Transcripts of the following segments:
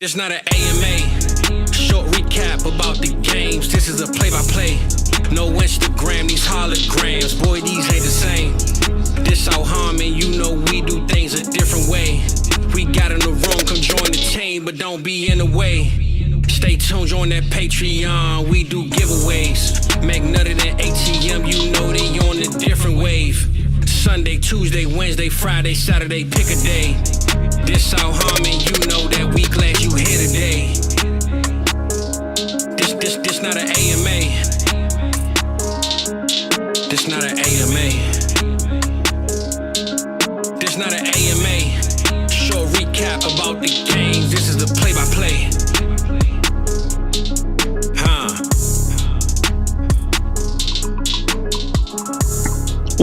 It's not an AMA, short recap about the games. This is a play-by-play. No Instagram, these holograms. Boy, these ain't the same. This South Harmon, you know we do things a different way. We got in the room, come join the team, but don't be in the way. Stay tuned, join that Patreon, we do giveaways. Magnetic and ATM, you know they on a different wave. Sunday, Tuesday, Wednesday, Friday, Saturday, pick a day. This South Harmon, you know that we glad you here today. This not an AMA. This not an AMA. This not an AMA. Short recap about the games. This is the play-by-play.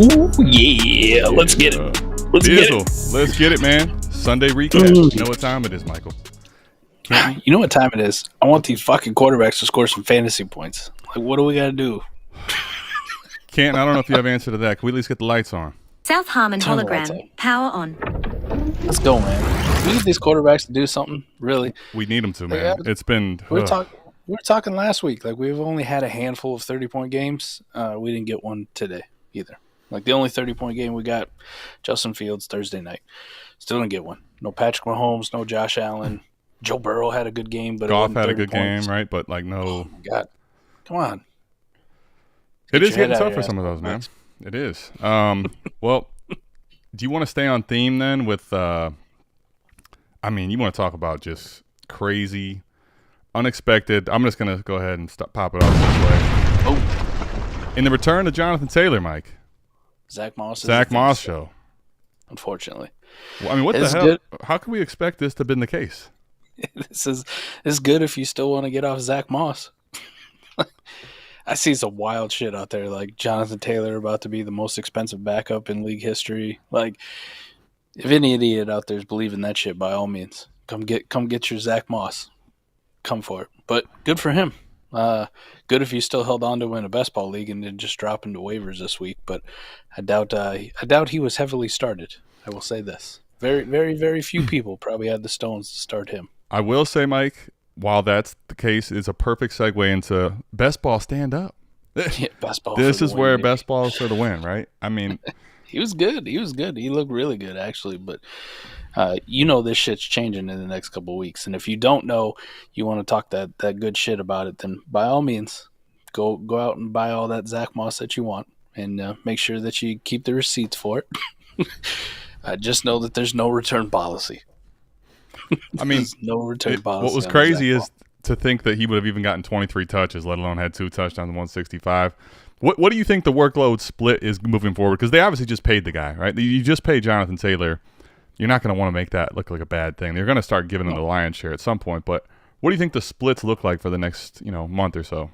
Ooh, yeah. Let's get it. Let's get it, man. Sunday recap. You know what time it is, Michael? You know what time it is? I want these fucking quarterbacks to score some fantasy points. Like, what do we got to do? Can't. I don't know if you have an answer to that. Can we at least get the lights on? South Harmon hologram. Power on. Let's go, man. We need these quarterbacks to do something, really. We need them to, man. It's been... We were talking last week. Like, we've only had a handful of 30-point games. We didn't get one today either. Like, the only 30-point game we got, Justin Fields, Thursday night. Still didn't get one. No Patrick Mahomes, no Josh Allen. Joe Burrow had a good game, but Goff had a good game, right? But, like, no. Oh, my God. Come on. It is getting tough for some of those, man. It is. Well, do you want to stay on theme then with, you want to talk about just crazy, unexpected. I'm just going to go ahead and pop it off this way. Oh. In the return of Jonathan Taylor, Mike. Zack Moss show. Unfortunately. Well, I mean, what the hell? Good. How can we expect this to have been the case? This is good if you still want to get off Zack Moss. I see some wild shit out there, like Jonathan Taylor about to be the most expensive backup in league history. Like, if any idiot out there is believing that shit, by all means, come get your Zack Moss. Come for it. But good for him. Good if you still held on to win a best ball league and didn't just drop into waivers this week. But I doubt he was heavily started. I will say this: very, very, very few people probably had the stones to start him. I will say, Mike, while that's the case, is a perfect segue into best ball stand up. Yeah, best ball. This is where best ball is for the win, right? I mean, he was good. He looked really good, actually. But this shit's changing in the next couple of weeks. And if you don't know, you want to talk that good shit about it, then by all means, go out and buy all that Zack Moss that you want, and make sure that you keep the receipts for it. Just know that there's no return policy. I mean, no return policy. What was crazy is to think that he would have even gotten 23 touches, let alone had 2 touchdowns and 165. What do you think the workload split is moving forward? Because they obviously just paid the guy, right? You just paid Jonathan Taylor. You're not going to want to make that look like a bad thing. They're going to start giving him the lion's share at some point. But what do you think the splits look like for the next month or so?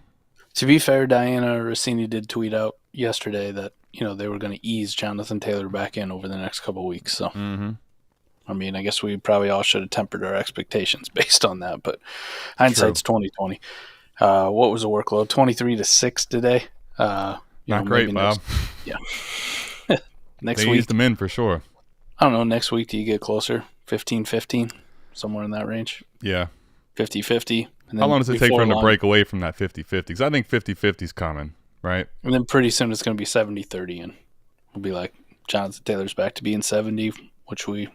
To be fair, Diana Rossini did tweet out yesterday that they were going to ease Jonathan Taylor back in over the next couple of weeks. So, I mean, I guess we probably all should have tempered our expectations based on that. But hindsight's 20/20. What was the workload? 23-6 today. Not great, Bob. Next they week, eased them in for sure. I don't know. Next week, do you get closer? 15-15, somewhere in that range. Yeah. 50-50. How long does it take for him to break away from that 50-50? Because I think 50-50 is coming, right? And then pretty soon it's going to be 70-30, and we'll be like, Jonathan Taylor's back to being 70, which we...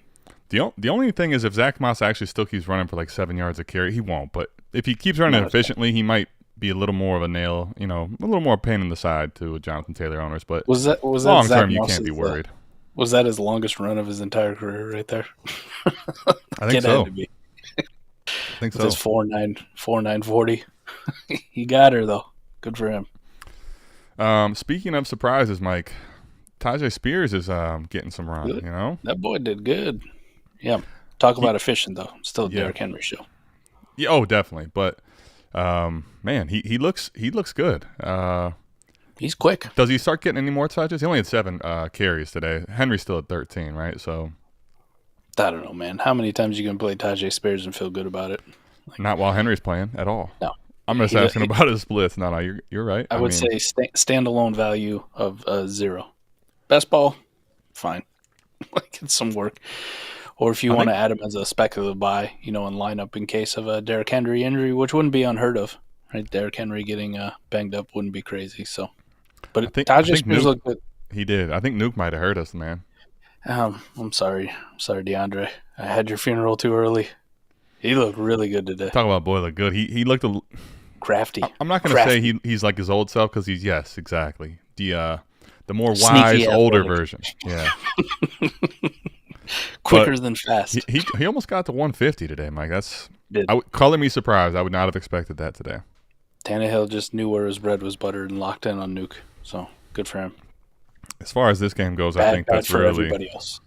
The only thing is if Zack Moss actually still keeps running for like 7 yards a carry, he won't. But if he keeps running efficiently, he might be a little more of a nail, a little more pain in the side to Jonathan Taylor owners. But was that long term, you can't be worried. Was that his longest run of his entire career right there? I think so. I think so. His 4.940. He got her though. Good for him. Speaking of surprises, Mike, Tyjae Spears is getting some run. Good. That boy did good. Yeah. Talk about efficient though. Still a Derrick Henry show. Yeah. Oh, definitely. But man, he looks good. He's quick. Does he start getting any more touches? He only had 7 carries today. Henry's still at 13, right? So I don't know, man. How many times are you going to play Tyjae Spears and feel good about it? Not while Henry's playing at all. No. I'm just asking about his splits. No, you're right. I would say standalone value of 0. Best ball, fine. Like it's some work. Or if you want to add him as a speculative buy, in lineup in case of a Derrick Henry injury, which wouldn't be unheard of, right? Derrick Henry getting banged up wouldn't be crazy. So, but Tajay Spears looked good. He did. I think Nuke might have hurt us, man. I'm sorry, DeAndre. I had your funeral too early. He looked really good today. Talk about boy look good. He looked crafty. I'm not going to say he's like his old self because yes, exactly. The more wise, older version. Yeah. Quicker than fast. He almost got to 150 today, Mike. Color me surprised. I would not have expected that today. Tannehill just knew where his bread was buttered and locked in on Nuke. So good for him. As far as this game goes, I think that's really everybody else.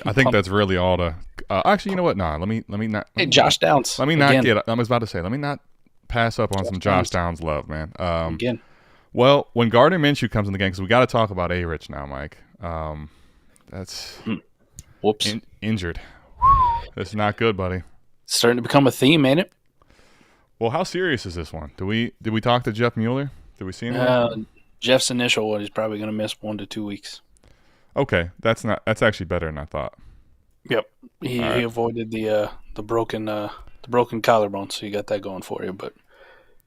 I think that's really all to. Actually, you know what? Nah, let me not. Hey, Josh Downs. Let me not get. I was about to say, let me not pass up on some Josh Downs love, man. Again. Well, when Gardner Minshew comes in the game, because we got to talk about A-Rich now, Mike. That's whoops injured. That's not good, buddy. It's starting to become a theme, ain't it? Well, how serious is this one? Did we talk to Jeff Mueller? Did we see him? Jeff's initial one, he's probably going to miss 1 to 2 weeks. Okay, that's actually better than I thought. Yep, he avoided the broken collarbone, so you got that going for you. But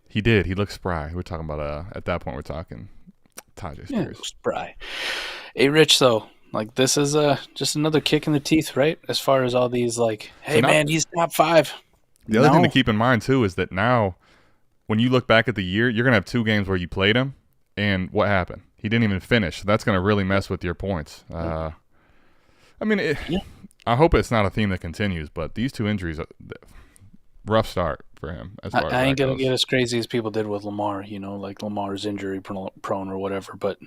he did. He looked spry. We're talking about at that point we're talking Tajay Spears. Spry. Hey, Rich, though, like this is just another kick in the teeth, right? As far as all these man, he's top 5. The other thing to keep in mind too is that now, when you look back at the year, you're gonna have 2 games where you played him. And what happened? He didn't even finish. So that's going to really mess with your points. I hope it's not a theme that continues, but these 2 injuries, rough start for him. As far I ain't going to get as crazy as people did with Lamar, like Lamar's injury prone or whatever, but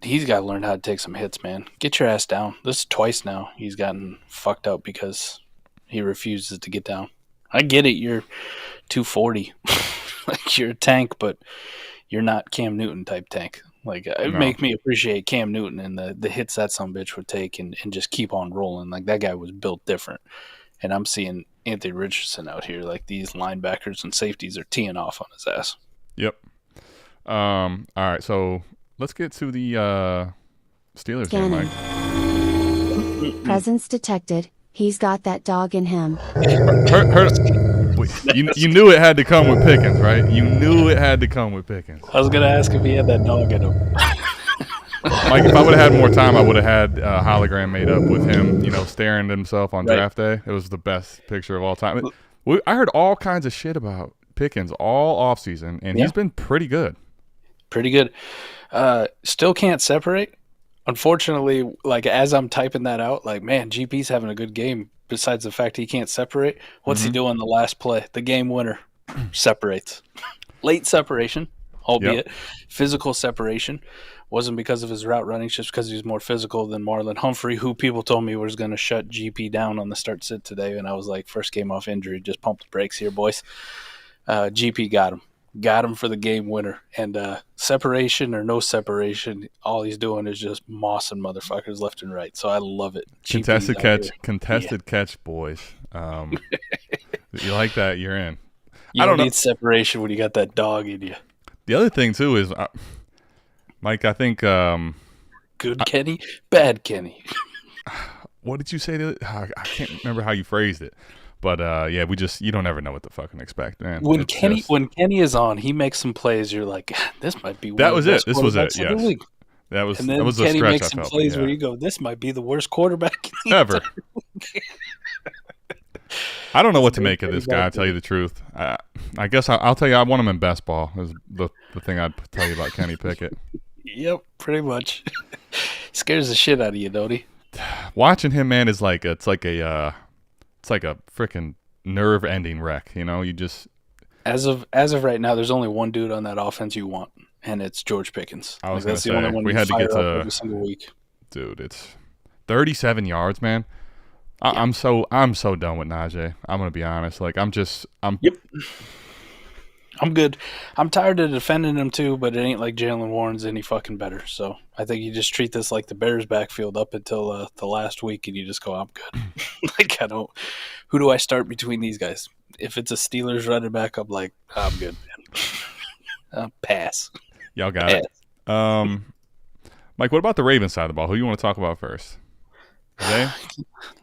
he's got to learn how to take some hits, man. Get your ass down. This is twice now he's gotten fucked up because he refuses to get down. I get it. You're 240. Like you're a tank, but you're not Cam Newton type tank. It make me appreciate Cam Newton and the hits that some bitch would take and just keep on rolling. Like that guy was built different. And I'm seeing Anthony Richardson out here. Like these linebackers and safeties are teeing off on his ass. Yep. All right. So let's get to the Steelers game, Mike. Presence detected. He's got that dog in him. You knew it had to come with Pickens, right? You knew it had to come with Pickens. I was going to ask if he had that dog in him. Mike, if I would have had more time, I would have had a hologram made up with him, staring at himself on draft day. It was the best picture of all time. I heard all kinds of shit about Pickens all offseason, and he's been pretty good. Pretty good. Still can't separate. Unfortunately, as I'm typing that out, man, GP's having a good game. Besides the fact he can't separate, what's he doing the last play? The game winner separates. Late separation, albeit physical separation. Wasn't because of his route running, it's just because he was more physical than Marlon Humphrey, who people told me was going to shut GP down on the start sit today. And I was like, first game off injury, just pump the brakes here, boys. GP got him. Got him for the game winner. And separation or no separation, all he's doing is just mossing motherfuckers left and right. So I love it. Contested catch, boys. You like that, you're in. You don't need separation when you got that dog in you. The other thing, too, is, Mike, I think... good Kenny, bad Kenny. What did you say? I can't remember how you phrased it. But you don't ever know what to fucking expect, man. When Kenny is on, he makes some plays. You're like, this might be. That was it. This was it. Yes. That was. And then that was Kenny a stretch. makes some plays where you go, this might be the worst quarterback ever. I don't know what to make of this guy. I'll tell you the truth. I guess I'll tell you. I want him in best ball. Is the thing I'd tell you about Kenny Pickett. Yep, pretty much. Scares the shit out of you, don't he? Watching him, man, is like a freaking nerve-ending wreck. You just as of right now, there's only one dude on that offense you want, and it's George Pickens. I was going to say the only one we had to get to every single week. Dude, it's 37 yards, man. Yeah. I'm so done with Najee. I'm going to be honest. Yep. I'm good. I'm tired of defending him too, but it ain't like Jalen Warren's any fucking better. So I think you just treat this like the Bears backfield up until the last week, and you just go, I'm good. Who do I start between these guys? If it's a Steelers running back, I'm like, I'm good, man. Pass. Y'all got it. Mike, what about the Ravens side of the ball? Who you want to talk about first? Zay?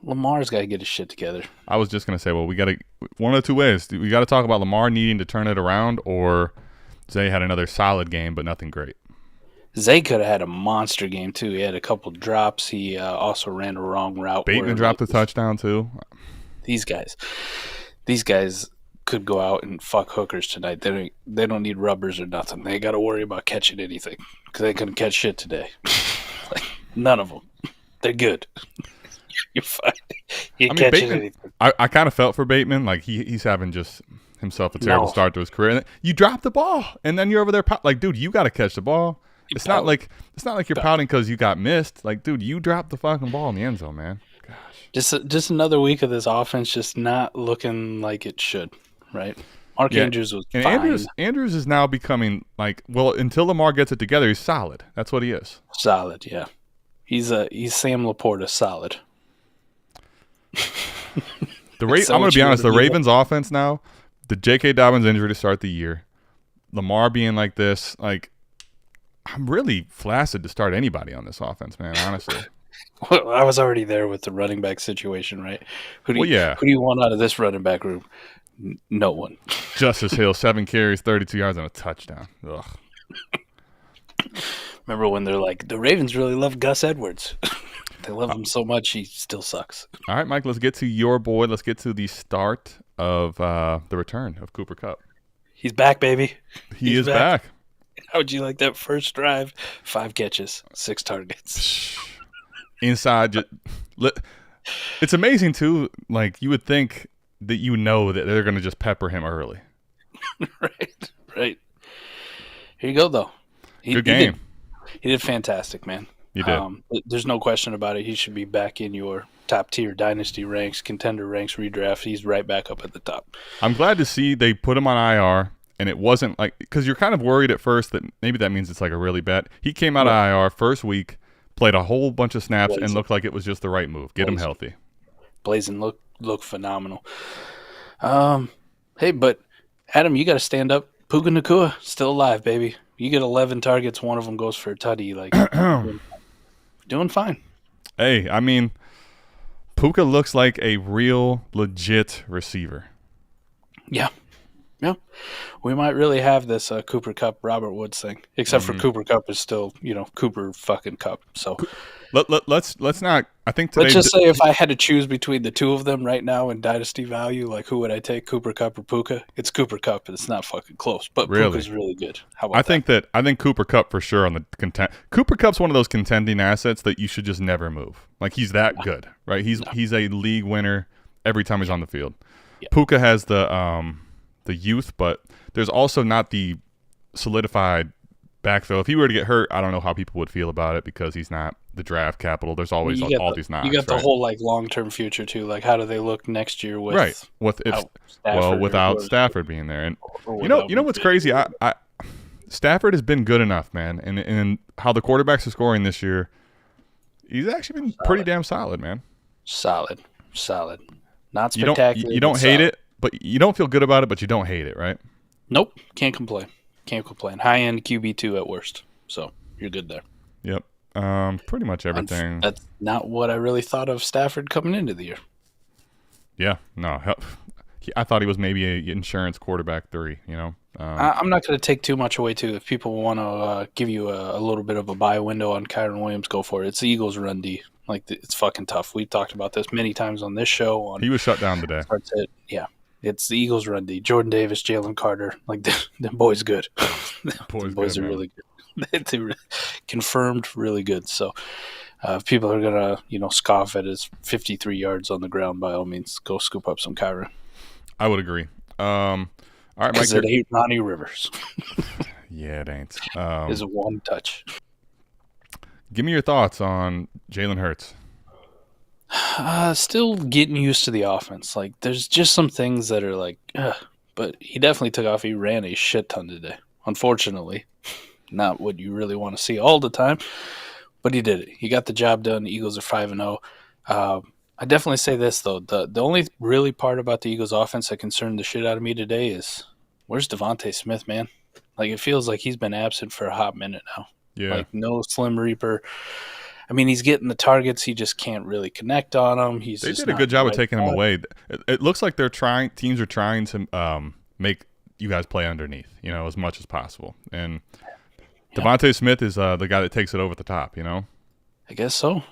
Lamar's got to get his shit together. I was just gonna say, well, we got to one of the two ways. We got to talk about Lamar needing to turn it around, or Zay had another solid game, but nothing great. Zay could have had a monster game too. He had a couple drops. He also ran a wrong route. Bateman dropped a touchdown too. These guys could go out and fuck hookers tonight. They don't need rubbers or nothing. They got to worry about catching anything because they couldn't catch shit today. Like, none of them. They're good. You're fine. You catch anything. I kind of felt for Bateman. Like he's having just himself a terrible start to his career. And you drop the ball, and then you're over there like, dude, you got to catch the ball. It's not like you're pouting because you got missed. Like, dude, you dropped the fucking ball in the end zone, man. Gosh. Just another week of this offense just not looking like it should, right? Andrews was fine. Andrews is now becoming like, well, until Lamar gets it together, he's solid. That's what he is. Solid, yeah. He's Sam LaPorta solid. I'm going to be honest. The Ravens' offense now, the J.K. Dobbins injury to start the year, Lamar being like this, like, I'm really flaccid to start anybody on this offense, man, honestly. Well, I was already there with the running back situation, right? Who do you want out of this running back room? No one. Justice Hill, 7 carries, 32 yards, and a touchdown. Ugh. Remember when they're like, the Ravens really love Gus Edwards. They love him so much, he still sucks. All right, Mike, let's get to your boy. Let's get to the start of the return of Cooper Kupp. He's back, baby. He's back. How would you like that first drive? 5 catches, 6 targets. Inside. It's amazing, too. Like, you would think that that they're going to just pepper him early. Right. Here you go, though. Good game. He did fantastic, man. You did. There's no question about it. He should be back in your top-tier dynasty ranks, contender ranks, redraft. He's right back up at the top. I'm glad to see they put him on IR. And it wasn't like, because you're kind of worried at first that maybe that means it's like a really bad. He came out of IR first week, played a whole bunch of snaps, and looked like it was just the right move. Get him healthy. Blazing look phenomenal. Hey, but Adam, you got to stand up. Puka Nacua still alive, baby. You get 11 targets, one of them goes for a tutty. Like, doing fine. Hey, I mean, Puka looks like a real legit receiver. Yeah. Yeah, we might really have this Cooper Kupp, Robert Woods thing, except for Cooper Kupp is still, Cooper fucking Kupp. So let's not. I think today. Let's just say if I had to choose between the two of them right now in dynasty value, like who would I take, Cooper Kupp or Puka? It's Cooper Kupp, and it's not fucking close. But really? Puka's really good. How about that? I think Cooper Kupp for sure on the contend. Cooper Kupp's one of those contending assets that you should just never move. Like he's that good, right? He's a league winner every time he's on the field. Yeah. Puka has the youth, but there's also not the solidified backfill. If he were to get hurt, I don't know how people would feel about it because he's not the draft capital. There's always all these knocks. You got the whole like long-term future too. Like how do they look next year with without Stafford being there? And you know what's crazy? I Stafford has been good enough, man, and how the quarterbacks are scoring this year. He's actually been pretty damn solid, man. Solid. Not spectacular. You don't hate it. But you don't feel good about it, but you don't hate it, right? Nope. Can't complain. High-end QB2 at worst. So you're good there. Yep. Pretty much everything. That's not what I really thought of Stafford coming into the year. Yeah. No. I thought he was maybe an insurance quarterback 3, I'm not going to take too much away, too. If people want to give you a little bit of a buy window on Kyron Williams, go for it. It's the Eagles' run D. Like, it's fucking tough. We've talked about this many times on this show. He was shut down today. Yeah. It's the Eagles' run D. Jordan Davis, Jalen Carter. Like, them boys good. The boys are really good. They're confirmed really good. So, if people are going to, scoff at his 53 yards on the ground, by all means, go scoop up some Kyron. I would agree. All right, Mike. Because it ain't Ronnie Rivers. Yeah, it ain't. It's a one touch. Give me your thoughts on Jalen Hurts. Still getting used to the offense. Like, there's just some things that are like, but he definitely took off. He ran a shit ton today. Unfortunately, not what you really want to see all the time, but he did it. He got the job done. The Eagles are 5-0. I definitely say this, though. The only really part about the Eagles offense that concerned the shit out of me today is where's DeVonta Smith, man? Like, it feels like he's been absent for a hot minute now. Yeah. Like, no Slim Reaper. I mean, he's getting the targets. He just can't really connect on them. They did a good job of taking him away. It looks like teams are trying to make you guys play underneath, as much as possible. And DeVonta Smith is the guy that takes it over the top, I guess so.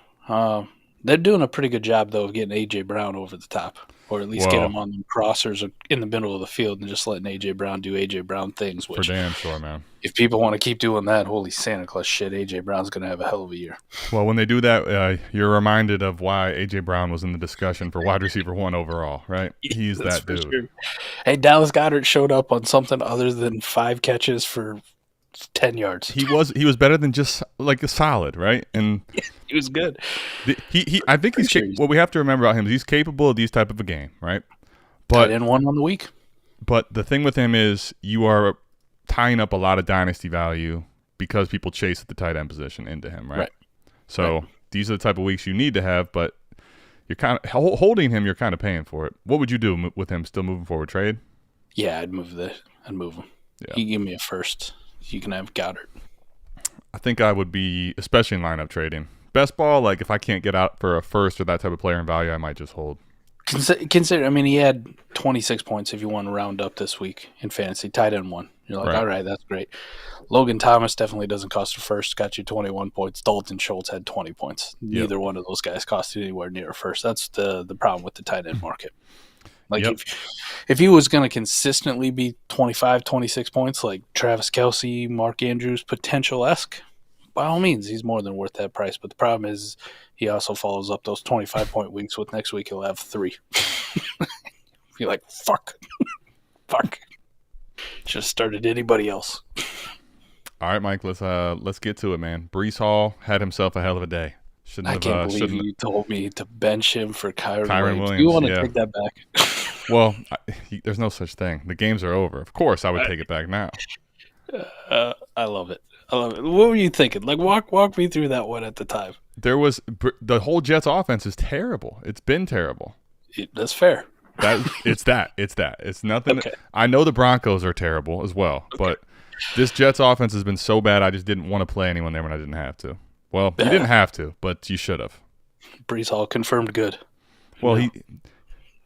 They're doing a pretty good job, though, of getting A.J. Brown over the top, or at least get him on the crossers or in the middle of the field and just letting A.J. Brown do A.J. Brown things. Which, for damn sure, man. If people want to keep doing that, holy Santa Claus shit, A.J. Brown's going to have a hell of a year. Well, when they do that, you're reminded of why A.J. Brown was in the discussion for wide receiver 1 overall, right? He's that dude. Sure. Hey, Dallas Goedert showed up on something other than 5 catches for 10 yards. He was better than just like a solid, right? And he was good. I think he's what we have to remember about him is he's capable of these type of a game, right? But in one on the week. But the thing with him is you are tying up a lot of dynasty value because people chase at the tight end position into him, right? So these are the type of weeks you need to have, but you're kind of holding him. You're kind of paying for it. What would you do with him still moving forward? Trade? Yeah, I'd move him. Yeah. You give me a first. You can have Goddard. I think I would be, especially in lineup trading. Best ball, like if I can't get out for a first or that type of player in value, I might just hold. Consider, I mean, he had 26 points if you want to round up this week in fantasy. Tight end 1. You're like, all right, that's great. Logan Thomas definitely doesn't cost a first. Got you 21 points. Dalton Schultz had 20 points. Neither one of those guys cost you anywhere near a first. That's the problem with the tight end market. Like if he was going to consistently be 25, 26 points, like Travis Kelce, Mark Andrews, potential-esque, by all means, he's more than worth that price. But the problem is he also follows up those 25-point weeks with next week he'll have 3. You're like, fuck. Should have started anybody else. All right, Mike, let's get to it, man. Breece Hall had himself a hell of a day. I can't believe you told me to bench him for Kyren Williams. You want to take that back? Well, there's no such thing. The games are over. Of course, I would take it back now. I love it. What were you thinking? Like, walk me through that one at the time. The whole Jets offense is terrible. It's been terrible. That's fair. It's nothing. Okay. I know the Broncos are terrible as well, but this Jets offense has been so bad. I just didn't want to play anyone there when I didn't have to. Well, you didn't have to, but you should have. Breece Hall confirmed good. Well,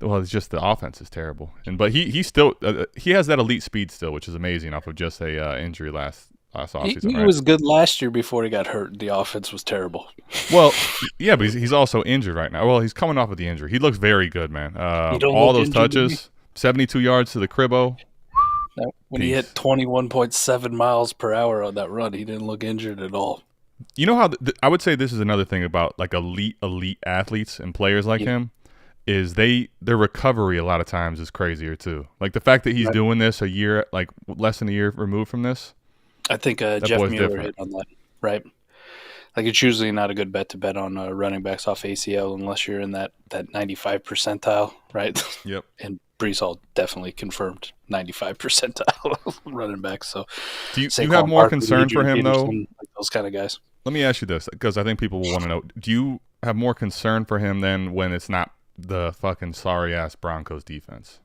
it's just the offense is terrible, but he still he has that elite speed still, which is amazing off of just a injury last offseason. He was good last year before he got hurt. The offense was terrible. Well, yeah, but he's also injured right now. Well, he's coming off of the injury. He looks very good, man. All those touches, 72 yards to the cribbo. When he hit 21.7 miles per hour on that run, he didn't look injured at all. You know how I would say this is another thing about like elite athletes and players like him is their recovery a lot of times is crazier too. Like the fact that he's doing this a year, like less than a year removed from this. I think Jeff Mueller hit on that, right? Like it's usually not a good bet to bet on running backs off ACL unless you're in that 95 percentile, right? Yep. And Breece Hall definitely confirmed 95 percentile running back. So, do you have more concern for him though? Like those kind of guys. Let me ask you this, because I think people will want to know: do you have more concern for him than when it's not the fucking sorry ass Broncos defense?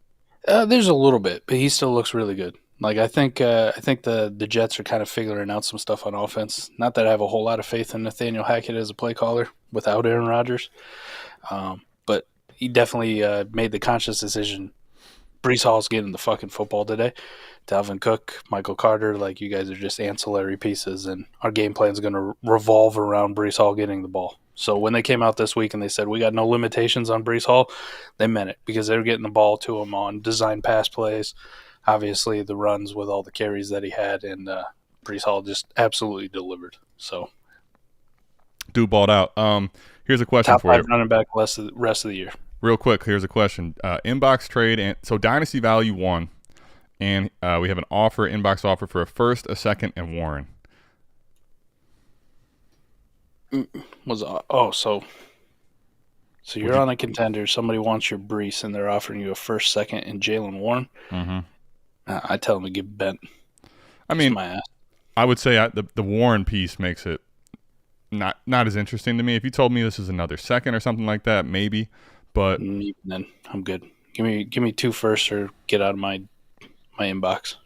There's a little bit, but he still looks really good. Like I think the Jets are kind of figuring out some stuff on offense. Not that I have a whole lot of faith in Nathaniel Hackett as a play caller without Aaron Rodgers, but he definitely made the conscious decision. Breece Hall's getting the fucking football today. Dalvin Cook, Michael Carter, like you guys are just ancillary pieces, and our game plan is going to revolve around Breece Hall getting the ball. So when they came out this week and they said we got no limitations on Breece Hall, they meant it because they were getting the ball to him on design pass plays. Obviously, the runs with all the carries that he had, and Breece Hall just absolutely delivered. So, dude balled out. Here's a question for you. Top 5 running back rest of the year. Real quick, here's a question. Inbox trade, and so Dynasty Value 1, and we have an inbox offer for a first, a second, and Warren. So you're on a contender. Somebody wants your Breece, and they're offering you a first, second, and Jalen Warren. Mm-hmm. I tell them to get bent. I mean, my ass. I would say the Warren piece makes it not as interesting to me. If you told me this is another second or something like that, maybe. But even then, I'm good. Give me 2 firsts or get out of my inbox.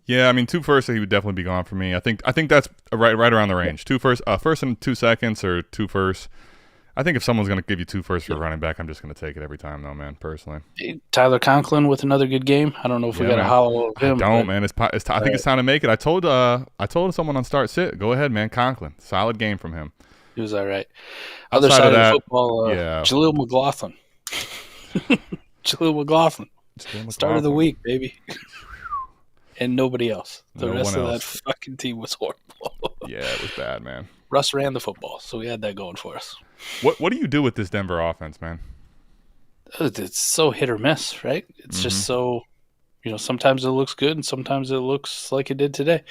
Yeah, I mean, 2 firsts, he would definitely be gone for me. I think that's right around the range. 2 first, first and 2 seconds, or 2 firsts. I think if someone's going to give you 2 firsts for a running back, I'm just going to take it every time, though, man. Personally, Tyler Conklin with another good game. I don't know if we got to hollow him. I don't, man. I think it's time to make it. I told someone on start sit, go ahead, man. Conklin, solid game from him. He was all right. Other side of that, football, Jaleel McLaughlin. Jaleel McLaughlin. Start of the week, baby. And nobody else. The rest of that fucking team was horrible. Yeah, it was bad, man. Russ ran the football, so we had that going for us. What do you do with this Denver offense, man? It's so hit or miss, right? It's just so, sometimes it looks good and sometimes it looks like it did today.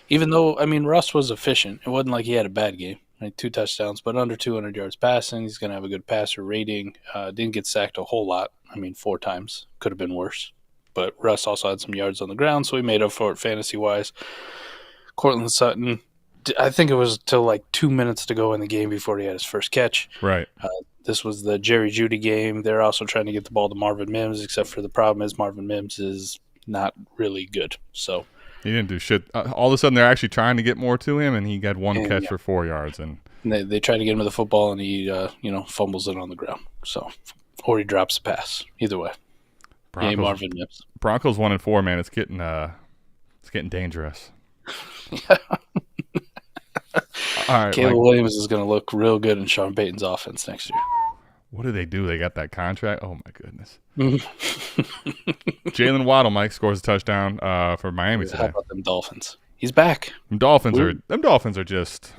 Even though, Russ was efficient. It wasn't like he had a bad game. Right? 2 touchdowns, but under 200 yards passing. He's going to have a good passer rating. Didn't get sacked a whole lot. 4 times. Could have been worse. But Russ also had some yards on the ground, so he made up for it fantasy-wise. Cortland Sutton, I think it was till like 2 minutes to go in the game before he had his first catch. Right. This was the Jerry Jeudy game. They're also trying to get the ball to Marvin Mims, except for the problem is Marvin Mims is not really good. So he didn't do shit. All of a sudden, they're actually trying to get more to him, and he got 1 catch for 4 yards. And they try to get him to the football, and he fumbles it on the ground. So, or he drops a pass. Either way. Marvin Mims. Broncos 1-4, man. It's getting dangerous. All right, Caleb Williams is going to look real good in Sean Payton's offense next year. What do? They got that contract? Oh, my goodness. Jalen Waddle, Mike, scores a touchdown for Miami today. How about them Dolphins? He's back. Them Dolphins are just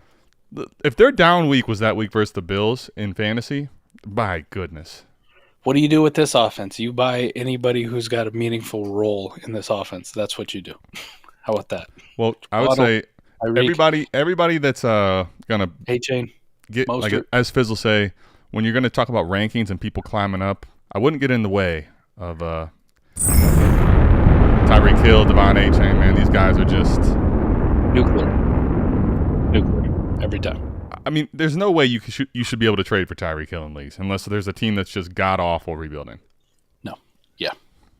– if their down week was that week versus the Bills in fantasy, my goodness. What do you do with this offense? You buy anybody who's got a meaningful role in this offense. That's what you do. How about that? Well, I would say everybody that's gonna Achane, get like as Fizzle say, when you're gonna talk about rankings and people climbing up, I wouldn't get in the way of Tyreek Hill, De'Von Achane. Man, these guys are just nuclear every time. There's no way you should be able to trade for Tyreek Hill in leagues unless there's a team that's just god-awful rebuilding. No. Yeah.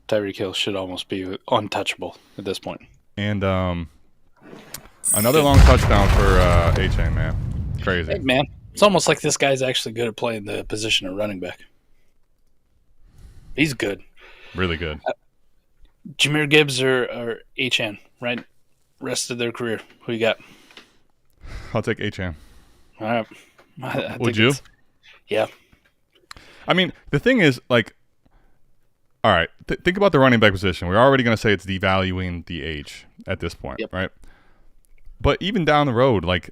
Tyreek Hill should almost be untouchable at this point. And another long touchdown for Achane, man. Crazy. Hey, man. It's almost like this guy's actually good at playing the position of running back. He's good. Really good. Jahmyr Gibbs or Achane, right? Rest of their career. Who you got? I'll take Achane. All right. Would you? Yeah. The thing is, like, all right, think about the running back position. We're already going to say it's devaluing the age at this point, right? But even down the road, like,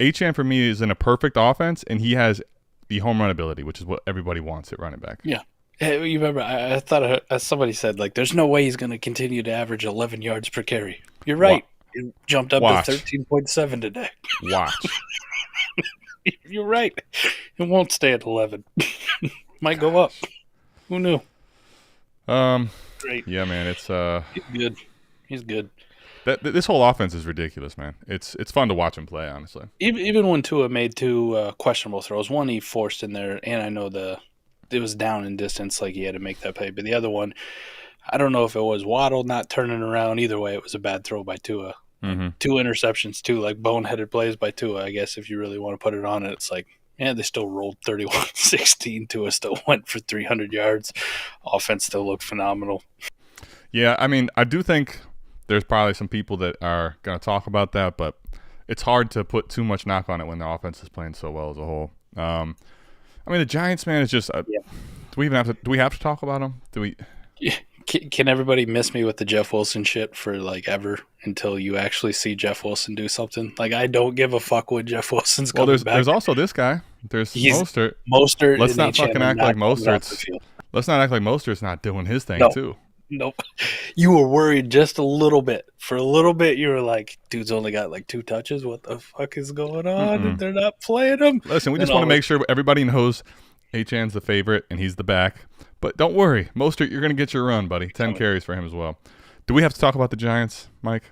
Achane for me is in a perfect offense, and he has the home run ability, which is what everybody wants at running back. Yeah. Hey, you remember, I thought somebody said, like, there's no way he's going to continue to average 11 yards per carry. You're right. It jumped up to 13.7 today. Watch. You're right. It won't stay at 11. Might go up. Who knew? Great. Yeah, man. It's He's good. This whole offense is ridiculous, man. It's fun to watch him play, honestly. Even when Tua made 2 questionable throws, one he forced in there, and I know it was down in distance, like he had to make that play. But the other one, I don't know if it was Waddle not turning around. Either way, it was a bad throw by Tua. Mm-hmm. 2 interceptions, too, like boneheaded plays by Tua, I guess, if you really want to put it on it. It's like, yeah, they still rolled 31-16. Tua still went for 300 yards. Offense still looked phenomenal. Yeah, I do think there's probably some people that are going to talk about that, but it's hard to put too much knock on it when the offense is playing so well as a whole. The Giants, man, is just do we have to talk about them? Do we? Yeah. Can everybody miss me with the Jeff Wilson shit for like ever until you actually see Jeff Wilson do something? Like, I don't give a fuck when Jeff Wilson's coming back. There's also this guy. There's Mostert. Let's not fucking act like Mostert's. Let's not act like Mostert's not doing his thing too. Nope. You were worried just a little bit. For a little bit, you were like, dude's only got like 2 touches. What the fuck is going on? And they're not playing him. Listen, we just want to make sure everybody knows Achane's the favorite and he's the back. But don't worry. Mostert, you're going to get your run, buddy. 10 carries for him as well. Do we have to talk about the Giants, Mike?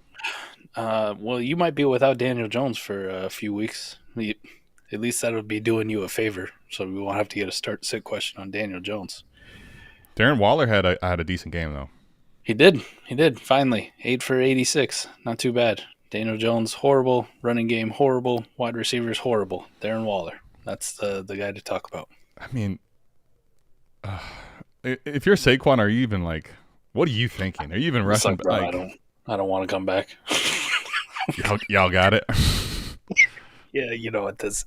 Well, you might be without Daniel Jones for a few weeks. At least that would be doing you a favor. So we won't have to get a start-sit question on Daniel Jones. Darren Waller had a decent game, though. He did. Finally, 8 for 86. Not too bad. Daniel Jones, horrible. Running game, horrible. Wide receivers, horrible. Darren Waller. That's the guy to talk about. I mean, if you're Saquon, are you even like, what are you thinking? Are you even rushing? Like, bro, I don't want to come back. y'all got it. Yeah, you know what? This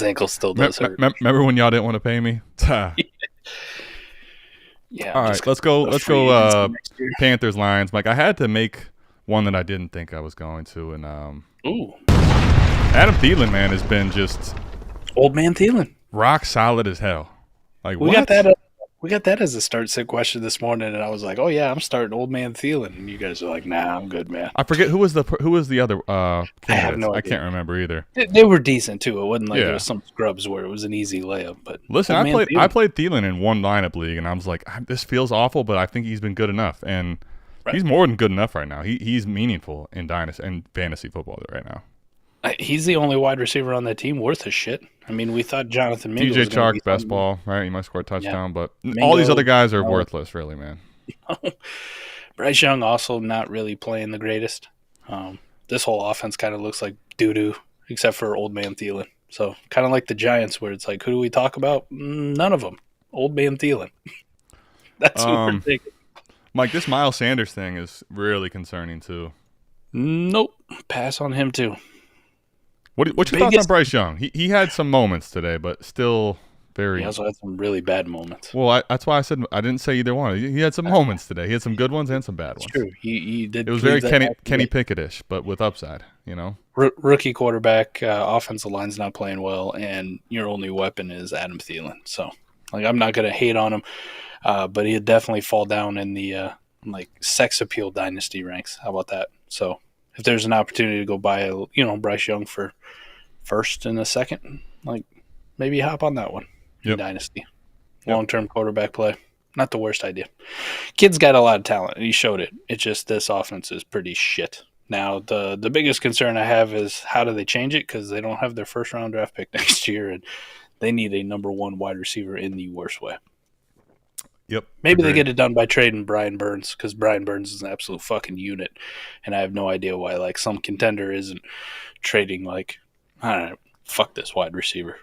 ankle still does hurt. Remember when y'all didn't want to pay me? Yeah. All right, let's go. Panthers Lions, Mike. I had to make one that I didn't think I was going to, and Adam Thielen, man, has been just old man Thielen, rock solid as hell. Like we got that as a start sit question this morning, and I was like, oh yeah, I'm starting old man Thielen, and you guys are like, nah, I'm good, man. I forget who was the other I have no idea. I can't remember either. They were decent too. It wasn't like there was some scrubs where it was an easy layup. But listen, I played Thielen in one lineup league, and I was like, this feels awful, but I think he's been good enough, and he's more than good enough right now. He's meaningful in dynasty and fantasy football right now. He's the only wide receiver on that team worth a shit. I mean, we thought Jonathan Mingo DJ Chark, best ball, right? He might score a touchdown, but all these other guys are worthless, really, man. Bryce Young also not really playing the greatest. This whole offense kind of looks like doo-doo, except for old man Thielen. So kind of like the Giants, where it's like, who do we talk about? None of them. Old man Thielen. That's what we're thinking. Mike, this Miles Sanders thing is really concerning, too. Nope. Pass on him, too. What's your thoughts on Bryce Young? He had some moments today, but still very. He also had some really bad moments. Well, that's why I said I didn't say either one. He had some moments today. He had some good ones and some bad ones. True. He did. It was very Kenny Pickett-ish, but with upside. You know, rookie quarterback, offensive line's not playing well, and your only weapon is Adam Thielen. So, like, I'm not gonna hate on him, but he'd definitely fall down in the sex appeal dynasty ranks. How about that? So, if there's an opportunity to go buy Bryce Young for first and a second, like, maybe hop on that one. In dynasty. Long-term quarterback play. Not the worst idea. Kid's got a lot of talent, and he showed it. It's just this offense is pretty shit. Now, the biggest concern I have is how do they change it, because they don't have their first-round draft pick next year, and they need a number one wide receiver in the worst way. Yep. Maybe they get it done by trading Brian Burns, because Brian Burns is an absolute fucking unit, and I have no idea why some contender isn't trading I don't know, fuck this wide receiver.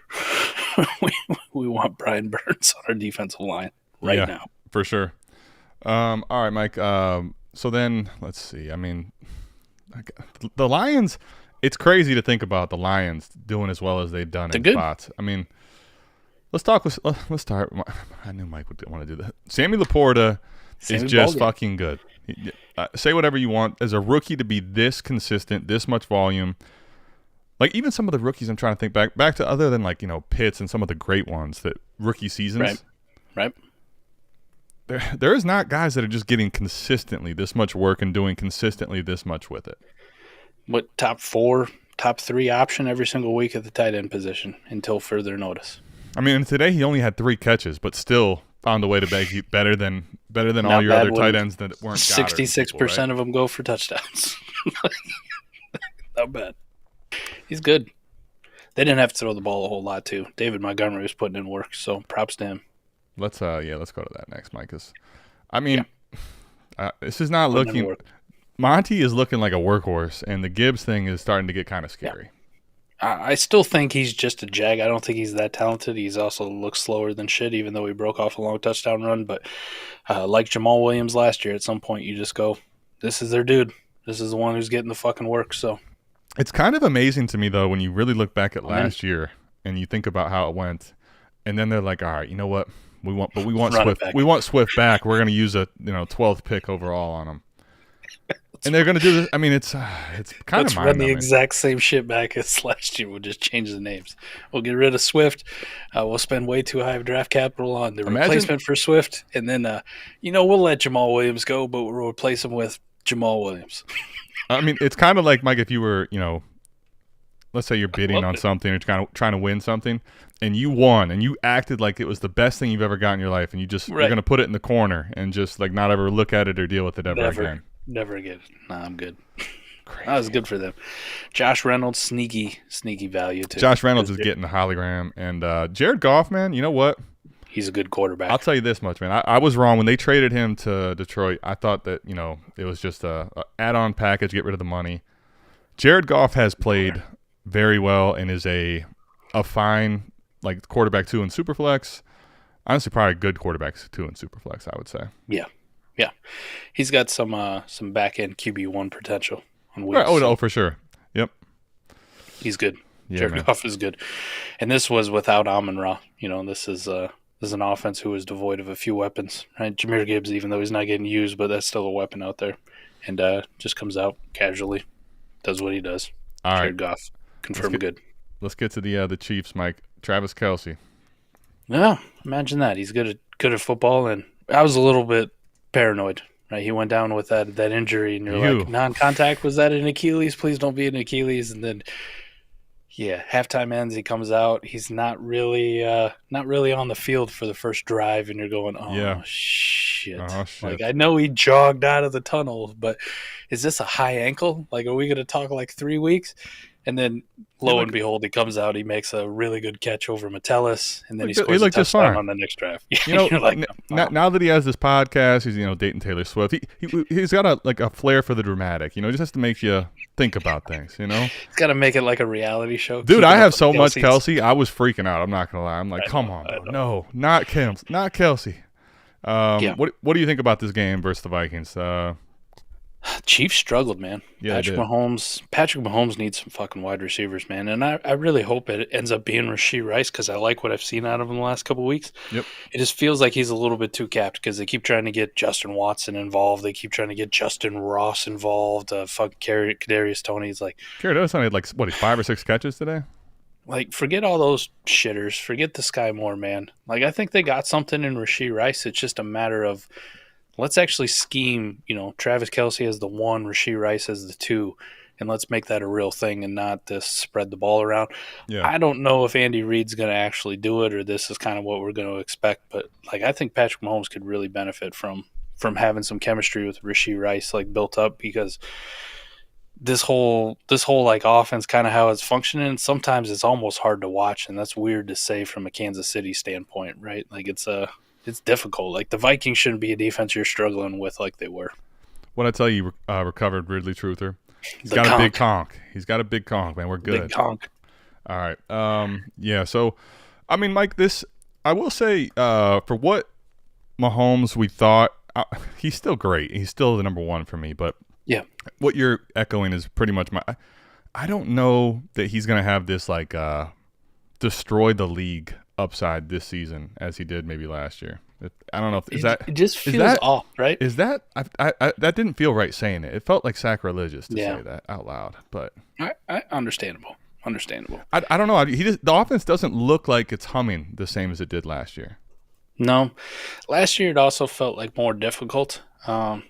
we want Brian Burns on our defensive line now. For sure. All right, Mike. So then let's see. I mean, the Lions, it's crazy to think about the Lions doing as well as they've done in spots. I mean, let's start. I knew Mike would want to do that. Sammy LaPorta is just fucking good. Say whatever you want. As a rookie to be this consistent, this much volume. Like, even some of the rookies, I'm trying to think back to other than, Pitts and some of the great ones, that rookie seasons. Right. There is not guys that are just getting consistently this much work and doing consistently this much with it. What, top 4, top 3 option every single week at the tight end position until further notice. I mean, today he only had 3 catches, but still found a way to make you better than all your other tight ends that weren't 66% of them go for touchdowns. Not bad. He's good. They didn't have to throw the ball a whole lot, too. David Montgomery was putting in work, so props to him. Let's go to that next, Mike. This is not looking. Monty is looking like a workhorse, and the Gibbs thing is starting to get kind of scary. Yeah. I still think he's just a jag. I don't think he's that talented. He's also looks slower than shit, even though he broke off a long touchdown run. But like Jamal Williams last year, at some point you just go, this is their dude. This is the one who's getting the fucking work, so. It's kind of amazing to me, though, when you really look back at last year and you think about how it went, and then they're like, all right, you know what? We want Swift. We want Swift back. We're going to use a 12th pick overall on him. And they're going to do this. I mean, it's kind of Let's run the exact same shit back as last year. We'll just change the names. We'll get rid of Swift. We'll spend way too high of draft capital on the replacement for Swift. And then, we'll let Jamal Williams go, but we'll replace him with Jamal Williams. I mean, it's kind of like, Mike, if you were, let's say you're bidding on something or trying to win something, and you won, and you acted like it was the best thing you've ever got in your life, and you're going to put it in the corner and just, not ever look at it or deal with it ever again. Never again. Nah, I'm good. That was good for them. Josh Reynolds, sneaky value, too. Josh Reynolds is getting the hologram. And Jared Goff, man, you know what? he's a good quarterback. I'll tell you this much, man. I was wrong when they traded him to Detroit. I thought that it was just a add-on package, get rid of the money. Jared Goff has played very well and is a fine quarterback 2 in Superflex. Honestly, probably a good quarterback 2 in Superflex, I would say. Yeah. He's got some back end QB1 potential on weeks. Right. Oh, for sure. Yep. He's good. Yeah, Jared Goff is good, and this was without Amon-Ra. This is an offense who is devoid of a few weapons. Right, Jahmyr Gibbs, even though he's not getting used, but that's still a weapon out there, and just comes out casually, does what he does. All right. Jared Goff, confirmed good. Let's get to the Chiefs, Mike. Travis Kelce. Yeah, imagine that. He's good at football, and I was a little bit paranoid. Right, he went down with that injury, and you're like, non-contact, was that an Achilles? Please don't be an Achilles. And then, yeah, halftime ends, he comes out. He's not really on the field for the first drive, and you're going, shit. Oh, shit. I know he jogged out of the tunnel, but is this a high ankle? Are we going to talk 3 weeks? And then, lo and behold, he comes out. He makes a really good catch over Metellus, and then he scores a touchdown on the next drive. Now that he has this podcast, he's dating Taylor Swift. He's got a flair for the dramatic. He just has to make you think about things. He's got to make it like a reality show. Dude, I have so much Kelce. I was freaking out. I'm not gonna lie. I'm like, come on, bro. No, not Kelce. What do you think about this game versus the Vikings? Chiefs struggled, man. Yeah, Patrick Mahomes needs some fucking wide receivers, man. And I really hope it ends up being Rashee Rice because I like what I've seen out of him the last couple of weeks. Yep. It just feels like he's a little bit too capped because they keep trying to get Justin Watson involved. They keep trying to get Justin Ross involved. Kadarius Toney's Kadarius Toney had 5 or 6 catches today? Forget all those shitters. Forget the Sky Moore, man. I think they got something in Rashee Rice. It's just a matter of let's actually scheme, Travis Kelce as the 1, Rashee Rice as the 2, and let's make that a real thing and not just spread the ball around. Yeah. I don't know if Andy Reid's going to actually do it or this is kind of what we're going to expect, but I think Patrick Mahomes could really benefit from having some chemistry with Rashee Rice built up because this whole offense kind of how it's functioning, sometimes it's almost hard to watch, and that's weird to say from a Kansas City standpoint, right? It's difficult. The Vikings shouldn't be a defense you're struggling with like they were. When I tell you recovered Ridley Truther, he's got a big conch. He's got a big conch, man. We're good. Big conch. All right. Yeah, so, Mike, I will say for what Mahomes we thought, he's still great. He's still the number 1 for me. But yeah, what you're echoing is pretty much I don't know that he's going to have this, destroy the league upside this season as he did maybe last year. I don't know if it just feels off, right? Is that I that didn't feel right saying it. It felt like sacrilegious to say that out loud. But I understandable. I don't know. The offense doesn't look like it's humming the same as it did last year. No, last year it also felt more difficult. Yeah,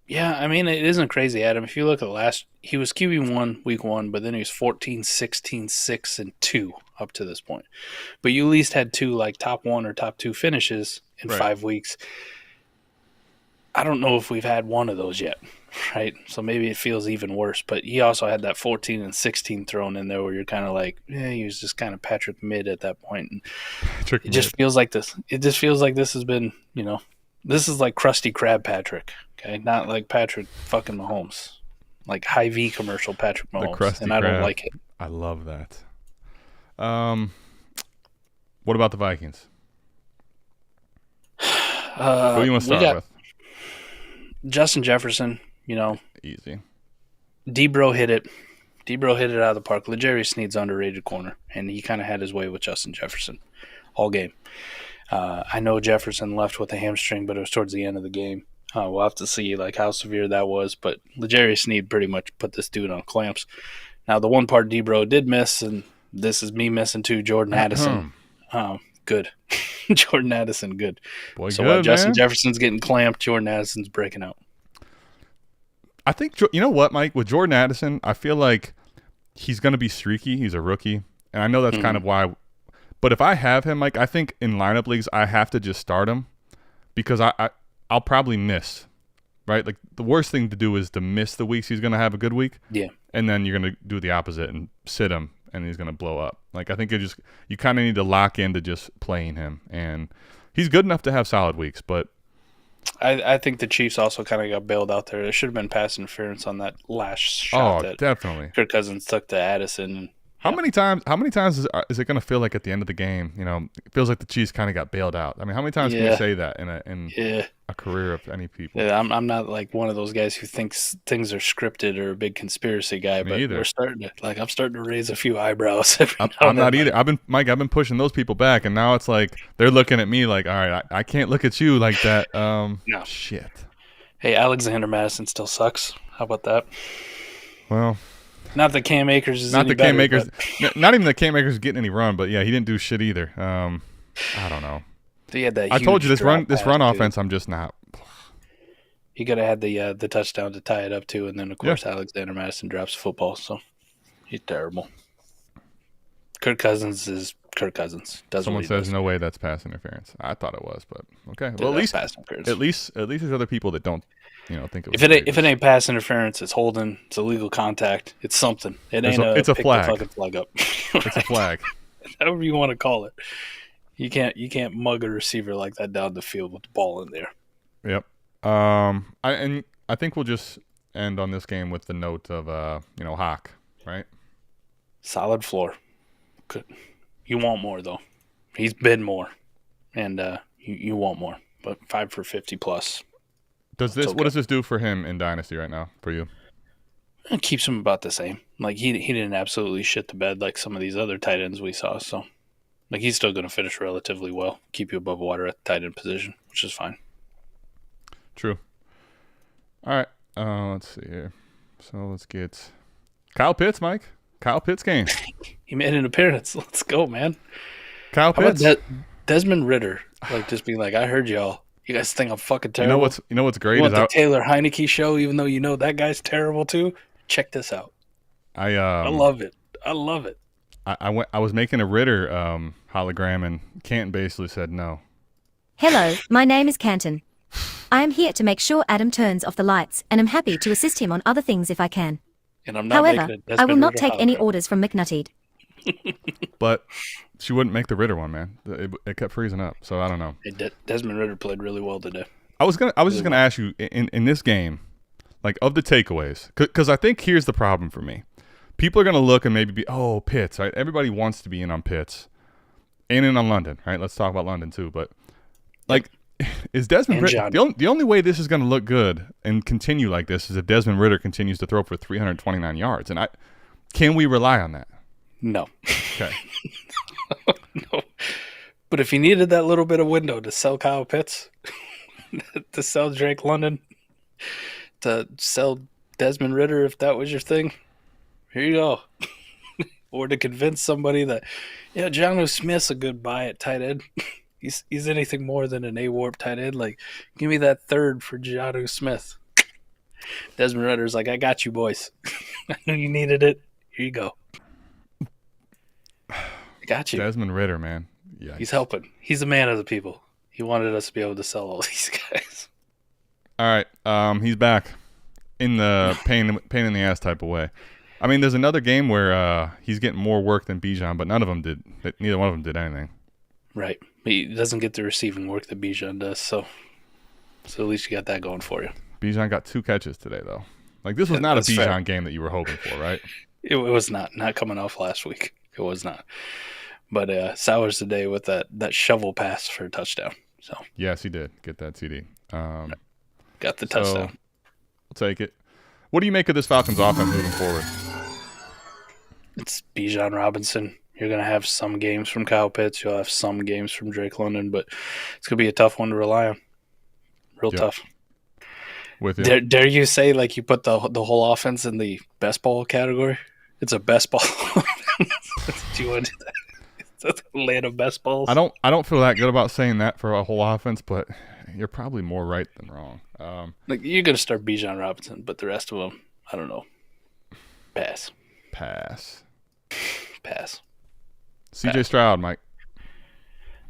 it isn't crazy, Adam. If you look at he was QB1 week 1, but then he was 14, 16, 6, and 2 up to this point. But you at least had 2 top 1 or top 2 finishes in 5 weeks. I don't know if we've had one of those yet, right? So maybe it feels even worse. But he also had that 14 and 16 thrown in there where you're kind of he was just kind of Patrick mid at that point. And it just feels like this. It just feels like this has been, this is like Krusty Krab Patrick. Okay, not like Patrick fucking Mahomes, high V commercial Patrick Mahomes, and I don't like it. I love that. What about the Vikings? Who do you want to start with? Justin Jefferson, Easy. Debro hit it out of the park. L'Jarius Sneed's underrated corner, and he kind of had his way with Justin Jefferson all game. I know Jefferson left with a hamstring, but it was towards the end of the game. We'll have to see how severe that was, but L'Jarius Sneed pretty much put this dude on clamps. Now, the one part Debro did miss, and this is me missing too, Jordan Addison. Good. Jordan Addison, good. Boy, so good, while Justin man. Jefferson's getting clamped, Jordan Addison's breaking out. I think, you know what, Mike? With Jordan Addison, I feel like he's going to be streaky. He's a rookie, and I know that's kind of why. But if I have him, Mike, I think in lineup leagues, I have to just start him because I'll probably miss, right? The worst thing to do is to miss the weeks he's going to have a good week. Yeah. And then you're going to do the opposite and sit him, and he's going to blow up. I think you kind of need to lock into just playing him. And he's good enough to have solid weeks, but I think the Chiefs also kind of got bailed out there. There should have been pass interference on that last shot that definitely Kirk Cousins took to Addison. How many times is it going to feel like at the end of the game, it feels like the Chiefs kind of got bailed out? I mean, how many times can you say that in a career of any people? Yeah, I'm not like one of those guys who thinks things are scripted or a big conspiracy guy, but I'm starting to raise a few eyebrows. I'm not either. I've been pushing those people back, and now it's like they're looking at me like, all right, I can't look at you like that. No. Shit. Hey, Alexander Madison still sucks. How about that? Well, not that Cam Akers is not any that Cam better, Akers, not even that Cam Akers is getting any run, but yeah, he didn't do shit either. I don't know. He had that I told you this run too. offense. I'm just not. He could have had the touchdown to tie it up too, and then of course Alexander Madison drops the football, so he's terrible. Kirk Cousins is Kirk Cousins. Someone says no way that's pass interference. I thought it was, but okay. Well, at least there's other people that don't. Think if it ain't pass interference, it's holding. It's illegal contact. It's something. It's a flag. The fucking flag up. It's a flag. However you want to call it. You can't mug a receiver like that down the field with the ball in there. Yep. I think we'll just end on this game with the note of Hawk, right? Solid floor. Good. You want more though. He's bid more, and you want more. But 5 for 50 plus. What does this do for him in Dynasty right now for you? It keeps him about the same. Like he didn't absolutely shit the bed like some of these other tight ends we saw. So, like he's still going to finish relatively well, keep you above water at the tight end position, which is fine. True. All right. Let's see here. So let's get Kyle Pitts, Mike. Kyle Pitts game. He made an appearance. Let's go, man. Kyle Pitts. Desmond Ridder, like just being like, I heard y'all. You guys think I'm fucking terrible? You know what's great is the Taylor Heineke show, even though that guy's terrible too. Check this out. I love it. I love it. I was making a Ridder hologram, and Canton basically said no. Hello, my name is Canton. I am here to make sure Adam turns off the lights, and I'm happy to assist him on other things if I can. And I'm not However, I will not take any orders from McNuttied. But she wouldn't make the Ridder one, man. It kept freezing up, so I don't know. Desmond Ridder played really well today. I was just gonna ask you in this game, like of the takeaways, because I think here's the problem for me. People are gonna look and maybe be, Pitts, right? Everybody wants to be in on Pitts, and in on London, right? Let's talk about London too, but like. Is Desmond Ridder the only way this is going to look good and continue like this is if Desmond Ridder continues to throw for 329 yards, and can we rely on that? No. Okay. No. But if you needed that little bit of window to sell Kyle Pitts, to sell Drake London, to sell Desmond Ridder, if that was your thing, here you go. Or to convince somebody that, Jonnu Smith's a good buy at tight end. He's anything more than an A-Warp tight end. Like, give me that third for Jonnu Smith. Desmond Ridder's like, I got you, boys. I knew you needed it. Here you go. I got you. Desmond Ridder, man. Yeah, he's helping. He's a man of the people. He wanted us to be able to sell all these guys. All right. He's back in the pain in the ass type of way. I mean, there's another game where he's getting more work than Bijan, but neither one of them did anything. Right. He doesn't get the receiving work that Bijan does, so at least you got that going for you. Bijan got 2 catches today, though. Like, this was not a Bijan game that you were hoping for, right? It was not coming off last week. It was not. But Sowers today with that shovel pass for a touchdown. So yes, he did get that TD. Got the touchdown. We'll take it. What do you make of this Falcons offense moving forward? It's Bijan Robinson. You're going to have some games from Kyle Pitts. You'll have some games from Drake London, but it's going to be a tough one to rely on. Real tough. With you. Dare you say like you put the whole offense in the best ball category? It's a best ball. Do you want to do that? It's a land of best balls. I don't feel that good about saying that for a whole offense, but you're probably more right than wrong. Like you're going to start Bijan Robinson, but the rest of them, I don't know. Pass. CJ Stroud, Mike.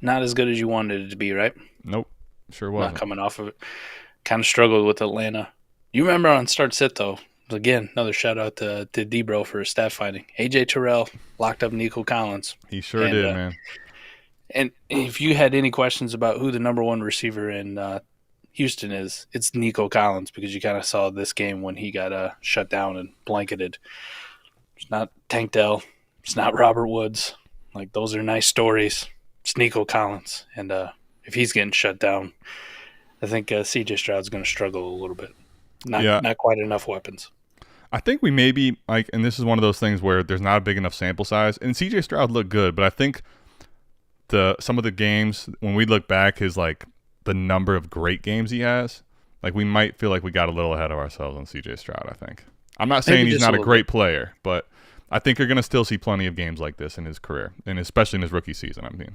Not as good as you wanted it to be, right? Nope. Sure wasn't. Not coming off of it. Kind of struggled with Atlanta. You remember on Start Sit, though, again, another shout out to D-Bro for his stat finding. A.J. Terrell locked up Nico Collins. He sure did, man. And if you had any questions about who the number one receiver in Houston is, it's Nico Collins, because you kind of saw this game when he got shut down and blanketed. It's not Tank Dell. It's not Robert Woods. Like, those are nice stories. It's Nico Collins. And if he's getting shut down, I think C.J. Stroud's going to struggle a little bit. Not quite enough weapons. I think we maybe, like, and this is one of those things where there's not a big enough sample size. And C.J. Stroud looked good, but I think some of the games, when we look back, his, like, the number of great games he has, like, we might feel like we got a little ahead of ourselves on C.J. Stroud, I think. I'm not saying he's not a great player, but I think you're going to still see plenty of games like this in his career, and especially in his rookie season, I mean.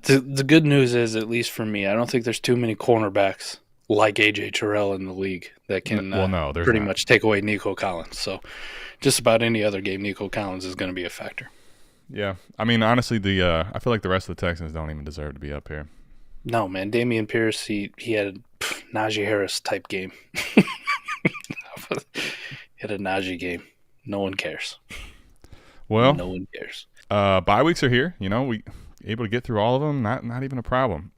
The good news is, at least for me, I don't think there's too many cornerbacks like A.J. Terrell in the league that can pretty much take away Nico Collins. So just about any other game, Nico Collins is going to be a factor. Yeah. I mean, honestly, I feel like the rest of the Texans don't even deserve to be up here. No, man. Damian Pierce, he had a Najee Harris type game. He had a Najee game. No one cares. Well, no one cares. Bye weeks are here. You know, we able to get through all of them. Not even a problem.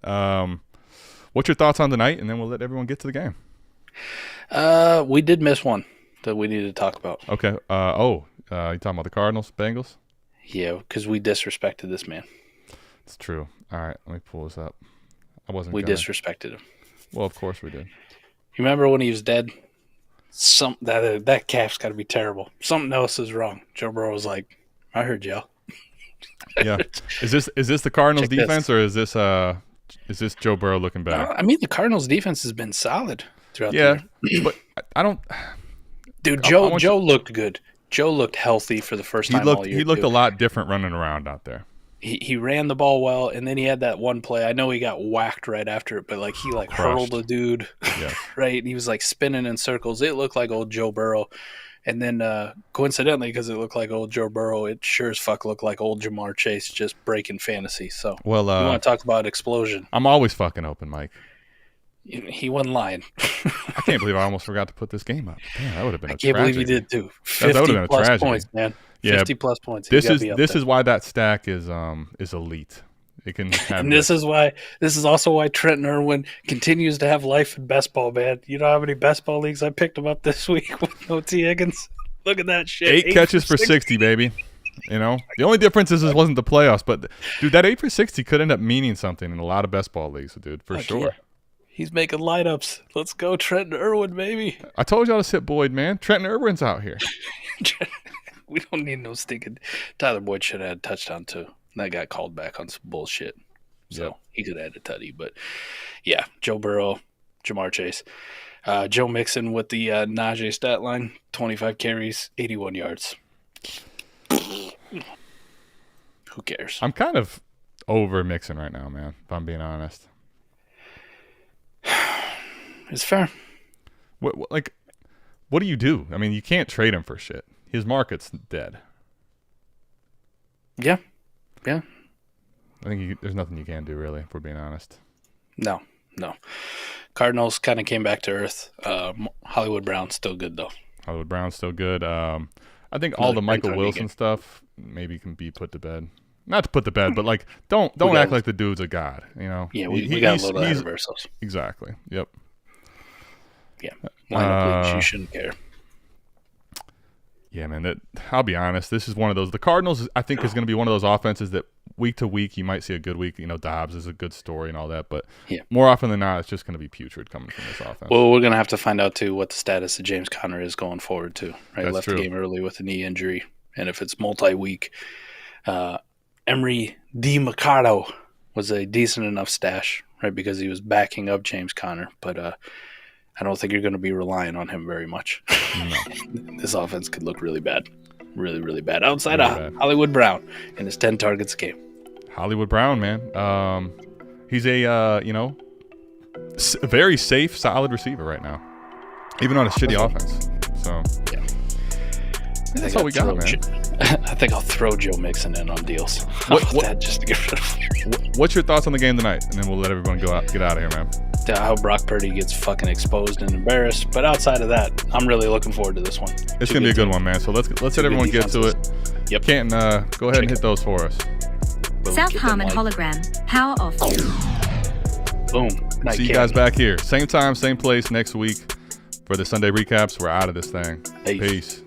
What's your thoughts on tonight? And then we'll let everyone get to the game. We did miss one that we needed to talk about. Okay. You talking about the Cardinals, Bengals? Yeah, because we disrespected this man. It's true. All right, let me pull this up. We disrespected him. Well, of course we did. You remember when he was dead? That calf's got to be terrible. Something else is wrong. Joe Burrow was like, I heard y'all. Yeah. Is this the Cardinals defense, or is this Joe Burrow looking back? I mean, the Cardinals defense has been solid throughout the year. But I don't. Dude, Joe looked good. Joe looked healthy for the first time all year. He looked a lot different running around out there. He ran the ball well, and then he had that one play. I know he got whacked right after it, but like he hurled a dude, right? And he was like spinning in circles. It looked like old Joe Burrow. And then coincidentally, because it looked like old Joe Burrow, it sure as fuck looked like old Jamar Chase just breaking fantasy. So you want to talk about explosion. I'm always fucking open, Mike. He wasn't lying. I can't believe I almost forgot to put this game up. Damn, that would have been a tragedy. I can't believe you did too. 50+ points, man. Yeah, 50+ points. This is why that stack is elite. It can have and this is also why Trenton Irwin continues to have life in best ball, man. You know how many best ball leagues I picked him up this week with no T. Higgins? Look at that shit. 8 catches for 60, baby. You know, the only difference is it wasn't the playoffs, but dude, that 8 for 60 could end up meaning something in a lot of best ball leagues, dude, for sure. Yeah. He's making lineups. Let's go, Trenton Irwin, baby. I told y'all to sit Boyd, man. Trenton Irwin's out here. We don't need no stinking. Tyler Boyd should have had a touchdown too. That got called back on some bullshit. So he could have had a tutty. But yeah, Joe Burrow, Jamar Chase. Joe Mixon with the Najee stat line, 25 carries, 81 yards. Who cares? I'm kind of over Mixon right now, man, if I'm being honest. It's fair. What do you do? I mean, you can't trade him for shit. His market's dead. Yeah. I think there's nothing you can do, really, if we're being honest. No. Cardinals kind of came back to earth. Hollywood Brown's still good, though. Hollywood Brown's still good. I think all the Michael Wilson stuff maybe can be put to bed. Not to put to bed, but like don't act like the dude's a god, you know? Yeah, we got a little ahead of ourselves. Exactly. Yep. Yeah. Lineup leagues, you shouldn't care. Yeah, man. I'll be honest. This is one of those. The Cardinals, I think, is going to be one of those offenses that week to week you might see a good week. You know, Dobbs is a good story and all that, but more often than not, it's just going to be putrid coming from this offense. Well, we're going to have to find out too what the status of James Conner is going forward too. Right, That's left true. the game early with a knee injury, and if it's multi-week, Emery DeMarcado was a decent enough stash, right, because he was backing up James Conner, but I don't think you're going to be relying on him very much. No. This offense could look really bad. Really, really bad. Outside of Hollywood Brown and his 10 targets a game. Hollywood Brown, man. He's a very safe, solid receiver right now. Even on a shitty offense. So, that's all we got, man. I think I'll throw Joe Mixon in on deals. That just to get rid of him. What's your thoughts on the game tonight? And then we'll let everyone get out of here, man. I hope Brock Purdy gets fucking exposed and embarrassed. But outside of that, I'm really looking forward to this one. It's going to be a good one, man. So let's let everyone get to it. Yep. Canton, go ahead and hit those for us. Boom. South Get them, Harmon like, hologram. Power off. Boom. Night See you candy. guys back here. Same time, same place next week for the Sunday recaps. We're out of this thing. Peace. Peace.